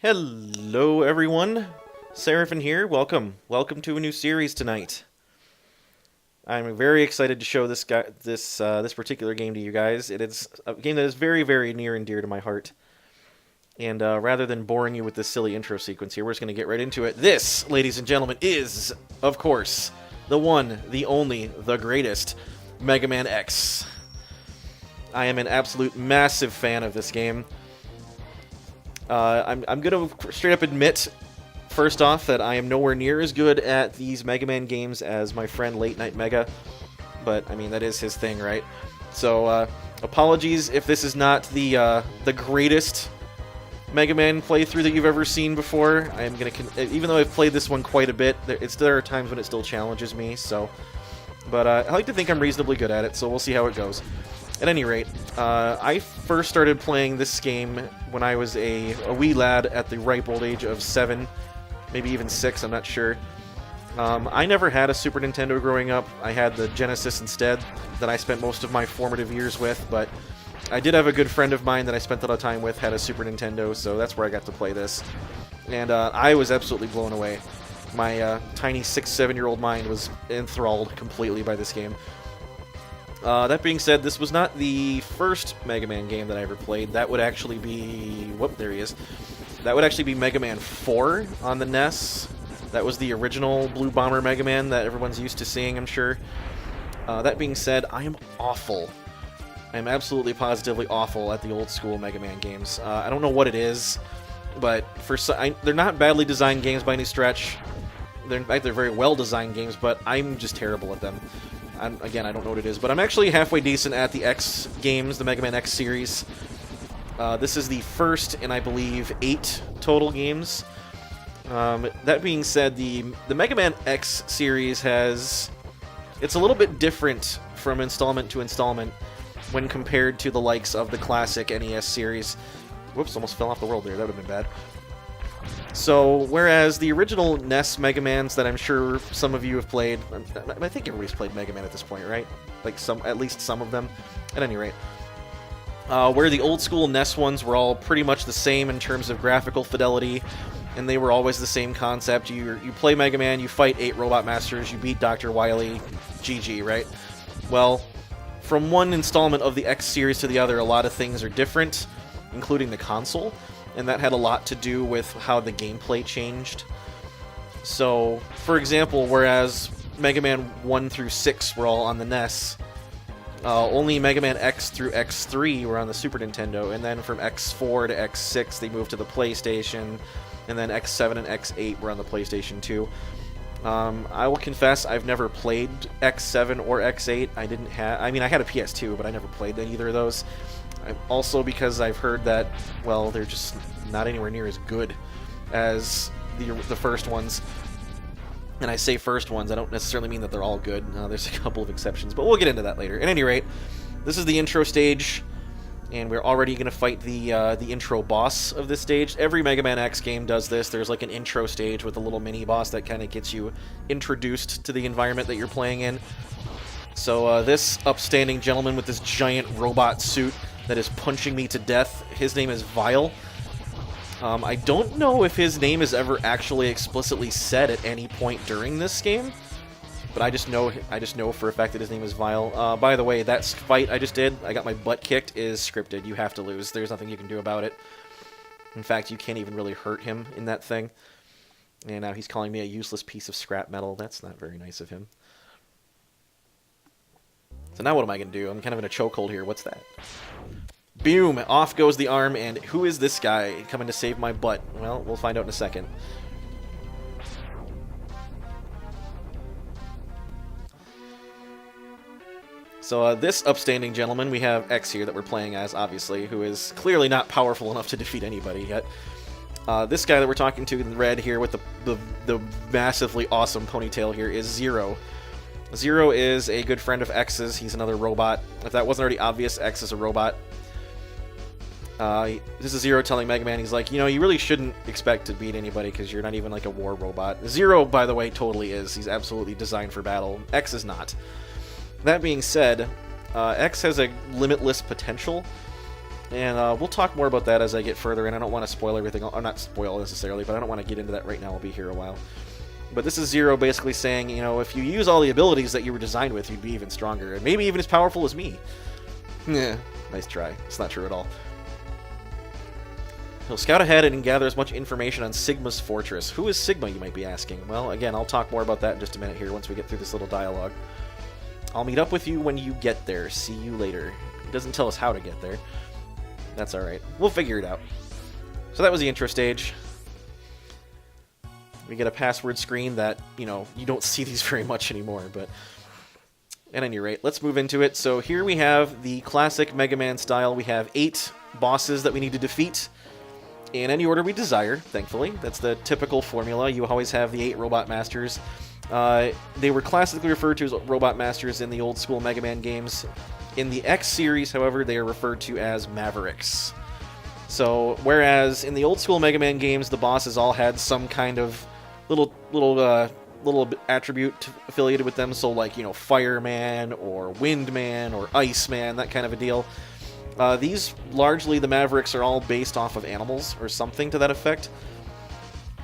Hello, everyone. Seraphin here. Welcome to a new series tonight. I'm very excited to show this particular game to you guys. It is a game that is very, very near and dear to my heart. And rather than boring you with this silly intro sequence here, we're just going to get right into it. This, ladies and gentlemen, is, of course, the one, the only, the greatest, Mega Man X. I am an absolute massive fan of this game. I'm going to straight up admit, first off, that I am nowhere near as good at these Mega Man games as my friend Late Night Mega. But, I mean, that is his thing, right? So, apologies if this is not the greatest Mega Man playthrough that you've ever seen before. I am going to, even though I've played this one quite a bit, there are times when it still challenges me, so... But I like to think I'm reasonably good at it, so we'll see how it goes. At any rate, I first started playing this game when I was a wee lad at the ripe old age of 7, maybe even 6, I'm not sure. I never had a Super Nintendo growing up. I had the Genesis instead, that I spent most of my formative years with, but I did have a good friend of mine that I spent a lot of time with, had a Super Nintendo, so that's where I got to play this. And I was absolutely blown away. My tiny 6-7-year-old mind was enthralled completely by this game. That being said, this was not the first Mega Man game that I ever played. That would actually be... Whoop, there he is. That would actually be Mega Man 4 on the NES. That was the original Blue Bomber Mega Man that everyone's used to seeing, I'm sure. That being said, I am awful. I am absolutely positively awful at the old school Mega Man games. I don't know what it is, but they're not badly designed games by any stretch. In fact, they're very well designed games, but I'm just terrible at them. Again, I don't know what it is, but I'm actually halfway decent at the X games, the Mega Man X series. This is the first in, I believe, 8 total games. That being said, the Mega Man X series it's a little bit different from installment to installment when compared to the likes of the classic NES series. Whoops, almost fell off the world there. That would have been bad. So, whereas the original NES Mega Mans that I'm sure some of you have played, I think everybody's played Mega Man at this point, right? Like at least some of them. At any rate. Where the old school NES ones were all pretty much the same in terms of graphical fidelity, and they were always the same concept. You play Mega Man, you fight 8 Robot Masters, you beat Dr. Wily, GG, right? Well, from one installment of the X series to the other, a lot of things are different, including the console. And that had a lot to do with how the gameplay changed. So, for example, whereas Mega Man 1 through 6 were all on the NES, only Mega Man X through X3 were on the Super Nintendo, and then from X4 to X6 they moved to the PlayStation, and then X7 and X8 were on the PlayStation 2. I will confess, I've never played X7 or X8. I had a PS2, but I never played either of those. Also because I've heard that, well, they're just not anywhere near as good as the first ones. And I say first ones, I don't necessarily mean that they're all good. There's a couple of exceptions, but we'll get into that later. At any rate, this is the intro stage, and we're already going to fight the intro boss of this stage. Every Mega Man X game does this. There's like an intro stage with a little mini-boss that kind of gets you introduced to the environment that you're playing in. So this upstanding gentleman with this giant robot suit that is punching me to death, his name is Vile. I don't know if his name is ever actually explicitly said at any point during this game, but I just know for a fact that his name is Vile. By the way, that fight I just did, I got my butt kicked, is scripted. You have to lose. There's nothing you can do about it. In fact, you can't even really hurt him in that thing. And now he's calling me a useless piece of scrap metal. That's not very nice of him. So now what am I going to do? I'm kind of in a chokehold here. What's that? Boom! Off goes the arm, and who is this guy coming to save my butt? Well, we'll find out in a second. So this upstanding gentleman, we have X here that we're playing as, obviously, who is clearly not powerful enough to defeat anybody yet. This guy that we're talking to in red here with the massively awesome ponytail here is Zero. Zero is a good friend of X's. He's another robot. If that wasn't already obvious, X is a robot. This is Zero telling Mega Man, he's like, you really really shouldn't expect to beat anybody because you're not even like a war robot. Zero, by the way, totally is. He's absolutely designed for battle. X is not. That being said, X has a limitless potential, And we'll talk more about that as I get further in. I don't want to spoil everything. Or not spoil necessarily, but I don't want to get into that right now. I'll be here a while. But this is Zero basically saying, you know, if you use all the abilities that you were designed with, you'd be even stronger. And maybe even as powerful as me. Yeah, nice try. It's not true at all. He'll scout ahead and gather as much information on Sigma's fortress. Who is Sigma, you might be asking? Well, again, I'll talk more about that in just a minute here once we get through this little dialogue. I'll meet up with you when you get there. See you later. He doesn't tell us how to get there. That's alright. We'll figure it out. So that was the intro stage. We get a password screen that, you know, you don't see these very much anymore, but at any rate, let's move into it. So here we have the classic Mega Man style. We have 8 bosses that we need to defeat in any order we desire, thankfully. That's the typical formula. You always have the 8 Robot Masters. They were classically referred to as Robot Masters in the old school Mega Man games. In the X series, however, they are referred to as Mavericks. So, whereas in the old school Mega Man games, the bosses all had some kind of little attribute affiliated with them. So, like, you know, Fireman or Windman or Iceman, that kind of a deal. These, largely, the Mavericks are all based off of animals or something to that effect.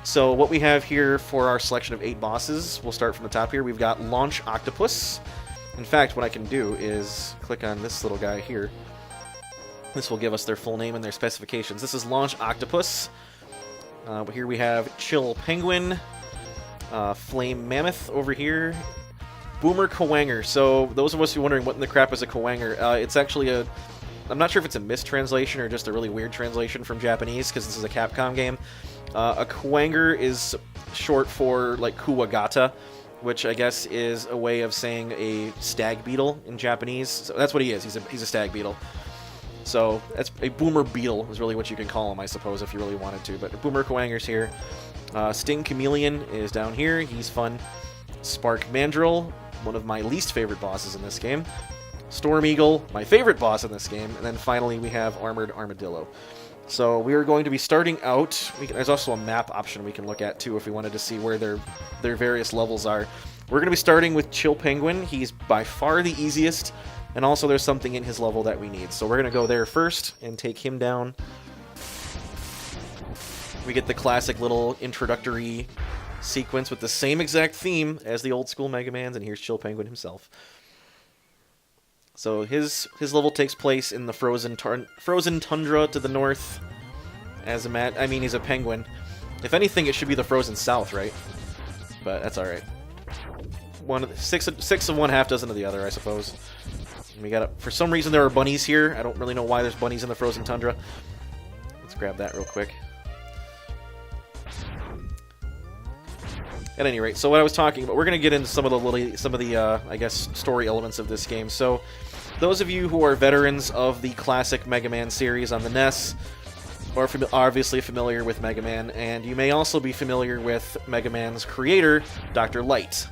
So what we have here for our selection of 8 bosses, we'll start from the top here. We've got Launch Octopus. In fact, what I can do is click on this little guy here. This will give us their full name and their specifications. This is Launch Octopus. Here we have Chill Penguin, Flame Mammoth over here, Boomer Kawanger. So those of us who are wondering what in the crap is a Kawanger, it's actually a... I'm not sure if it's a mistranslation or just a really weird translation from Japanese, because this is a Capcom game. A Kawanger is short for, like, Kuwagata, which I guess is a way of saying a stag beetle in Japanese. So that's what he is. He's a stag beetle. So that's a Boomer Beetle is really what you can call him, I suppose, if you really wanted to. But Boomer Kawanger's here. Sting Chameleon is down here. He's fun. Spark Mandrill, one of my least favorite bosses in this game. Storm Eagle, my favorite boss in this game. And then finally we have Armored Armadillo. So we are going to be starting out... there's also a map option we can look at, too, if we wanted to see where their various levels are. We're going to be starting with Chill Penguin. He's by far the easiest, and also there's something in his level that we need. So we're going to go there first and take him down. We get the classic little introductory sequence with the same exact theme as the old school Mega Mans, and here's Chill Penguin himself. So his level takes place in the frozen tundra to the north. He's a penguin. If anything, it should be the frozen south, right? But that's all right. Six of one, half dozen of the other, I suppose. And we got for some reason there are bunnies here. I don't really know why there's bunnies in the frozen tundra. Let's grab that real quick. At any rate, so what I was talking about, we're going to get into some of the I guess, story elements of this game. So, those of you who are veterans of the classic Mega Man series on the NES are obviously familiar with Mega Man, and you may also be familiar with Mega Man's creator, Dr. Light.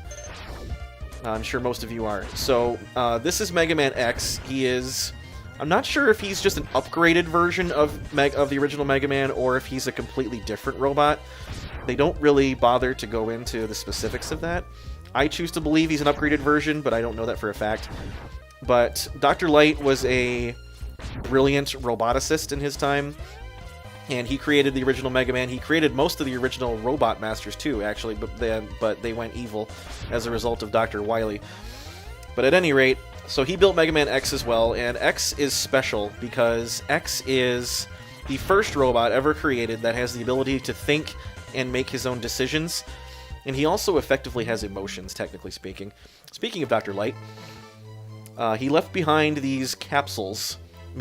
I'm sure most of you are. So, this is Mega Man X. He is... I'm not sure if he's just an upgraded version of the original Mega Man, or if he's a completely different robot. They don't really bother to go into the specifics of that. I choose to believe he's an upgraded version, but I don't know that for a fact. But Dr. Light was a brilliant roboticist in his time, and he created the original Mega Man. He created most of the original Robot Masters too, actually, but they went evil as a result of Dr. Wily. But at any rate, so he built Mega Man X as well, and X is special because X is the first robot ever created that has the ability to think and make his own decisions, and he also effectively has emotions, technically speaking. Speaking of Dr. Light, he left behind these capsules.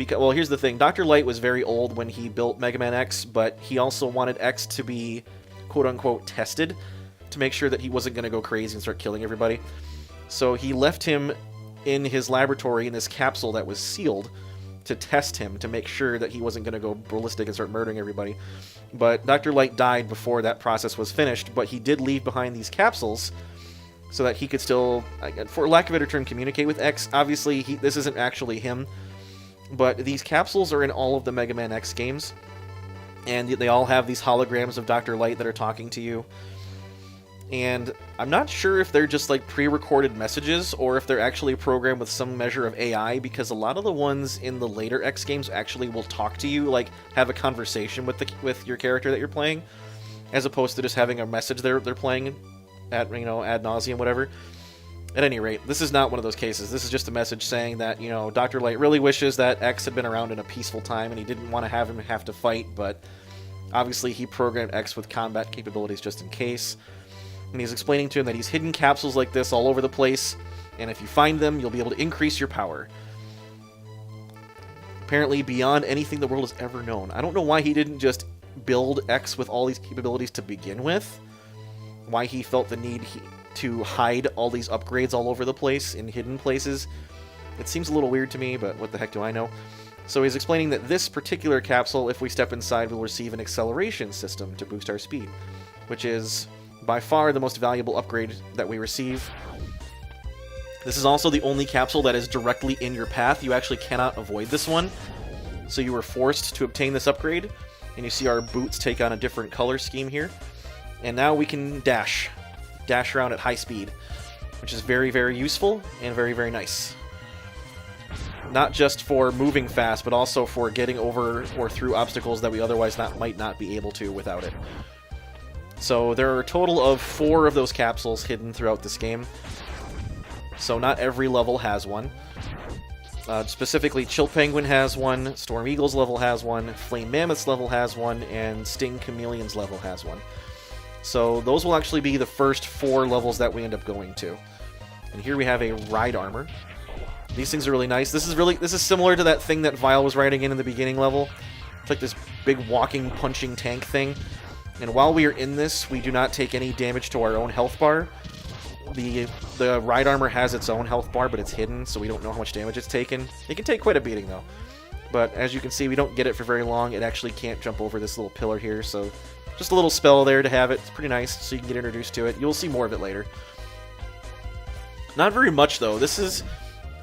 Well, here's the thing. Dr. Light was very old when he built Mega Man X, but he also wanted X to be, quote-unquote, tested to make sure that he wasn't going to go crazy and start killing everybody. So he left him in his laboratory in this capsule that was sealed to test him, to make sure that he wasn't going to go ballistic and start murdering everybody. But Dr. Light died before that process was finished, but he did leave behind these capsules so that he could still, for lack of a better term, communicate with X. Obviously, this isn't actually him, but these capsules are in all of the Mega Man X games, and they all have these holograms of Dr. Light that are talking to you. and I'm not sure if they're just like pre-recorded messages or if they're actually programmed with some measure of AI, because a lot of the ones in the later X games actually will talk to you, like have a conversation with your character that you're playing, as opposed to just having a message they're playing at, you know, ad nauseum, whatever. At any rate, this is not one of those cases. This is just a message saying that, you know, Dr. Light really wishes that X had been around in a peaceful time and he didn't want to have him have to fight, but obviously he programmed X with combat capabilities just in case. And he's explaining to him that he's hidden capsules like this all over the place, and if you find them, you'll be able to increase your power. Apparently beyond anything the world has ever known. I don't know why he didn't just build X with all these capabilities to begin with. Why he felt the need to hide all these upgrades all over the place in hidden places. It seems a little weird to me, but what the heck do I know? So he's explaining that this particular capsule, if we step inside, will receive an acceleration system to boost our speed, which is by far the most valuable upgrade that we receive. This is also the only capsule that is directly in your path. You actually cannot avoid this one. So you were forced to obtain this upgrade, and you see our boots take on a different color scheme here. And now we can dash around at high speed, which is very, very useful and very, very nice. Not just for moving fast, but also for getting over or through obstacles that we otherwise might not be able to without it. So there are a total of 4 of those capsules hidden throughout this game. So not every level has one. Specifically, Chill Penguin has one, Storm Eagle's level has one, Flame Mammoth's level has one, and Sting Chameleon's level has one. So those will actually be the first 4 levels that we end up going to. And here we have a ride armor. These things are really nice. This is similar to that thing that Vile was riding in the beginning level. It's like this big walking, punching tank thing. And while we are in this, we do not take any damage to our own health bar. The ride armor has its own health bar, but it's hidden, so we don't know how much damage it's taken. It can take quite a beating, though. But as you can see, we don't get it for very long. It actually can't jump over this little pillar here, so just a little spell there to have it. It's pretty nice, so you can get introduced to it. You'll see more of it later. Not very much, though.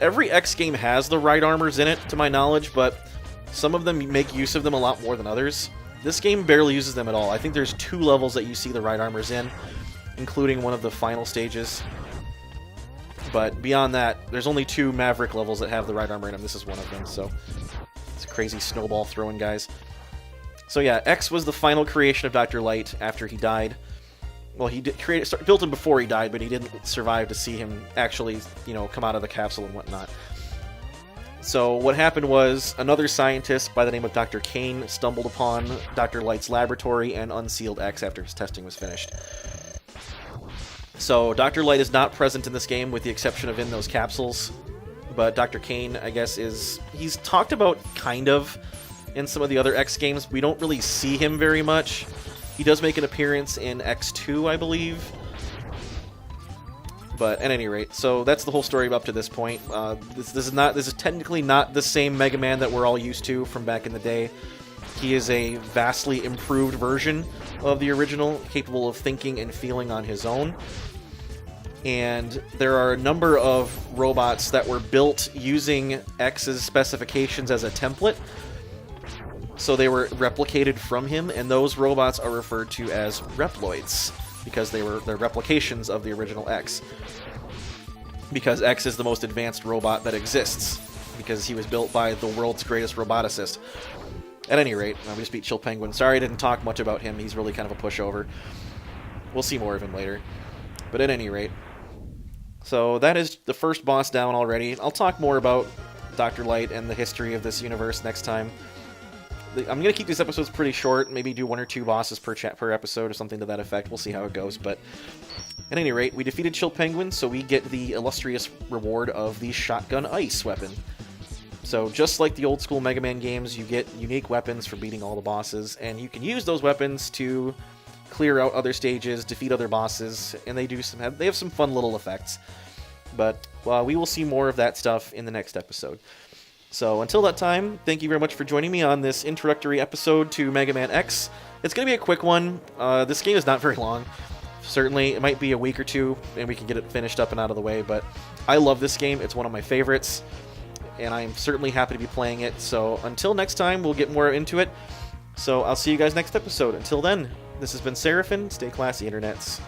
Every X game has the ride armors in it, to my knowledge, but some of them make use of them a lot more than others. This game barely uses them at all. I think there's 2 levels that you see the ride armors in, including one of the final stages. But beyond that, there's only 2 Maverick levels that have the ride armor in them. This is one of them, so it's crazy snowball throwing guys. So yeah, X was the final creation of Dr. Light after he died. Well, he built him before he died, but he didn't survive to see him actually, you know, come out of the capsule and whatnot. So what happened was another scientist by the name of Dr. Kane stumbled upon Dr. Light's laboratory and unsealed X after his testing was finished. So Dr. Light is not present in this game with the exception of in those capsules, but Dr. Kane, I guess, he's talked about kind of in some of the other X games. We don't really see him very much. He does make an appearance in X2, I believe. But at any rate, so that's the whole story up to this point. This is technically not the same Mega Man that we're all used to from back in the day. He is a vastly improved version of the original, capable of thinking and feeling on his own. And there are a number of robots that were built using X's specifications as a template. So they were replicated from him, and those robots are referred to as Reploids, because they're replications of the original X. Because X is the most advanced robot that exists, because he was built by the world's greatest roboticist. At any rate, we just beat Chill Penguin. Sorry I didn't talk much about him, he's really kind of a pushover. We'll see more of him later. But at any rate, so that is the first boss down already. I'll talk more about Dr. Light and the history of this universe next time. I'm going to keep these episodes pretty short, maybe do 1 or 2 bosses per episode or something to that effect. We'll see how it goes, but at any rate, we defeated Chill Penguin, so we get the illustrious reward of the Shotgun Ice weapon. So just like the old school Mega Man games, you get unique weapons for beating all the bosses, and you can use those weapons to clear out other stages, defeat other bosses, and they have some fun little effects. But we will see more of that stuff in the next episode. So until that time, thank you very much for joining me on this introductory episode to Mega Man X. It's going to be a quick one. This game is not very long. Certainly, it might be a week or 2, and we can get it finished up and out of the way, but I love this game. It's one of my favorites, and I'm certainly happy to be playing it. So until next time, we'll get more into it. So I'll see you guys next episode. Until then, this has been Seraphin. Stay classy, internets.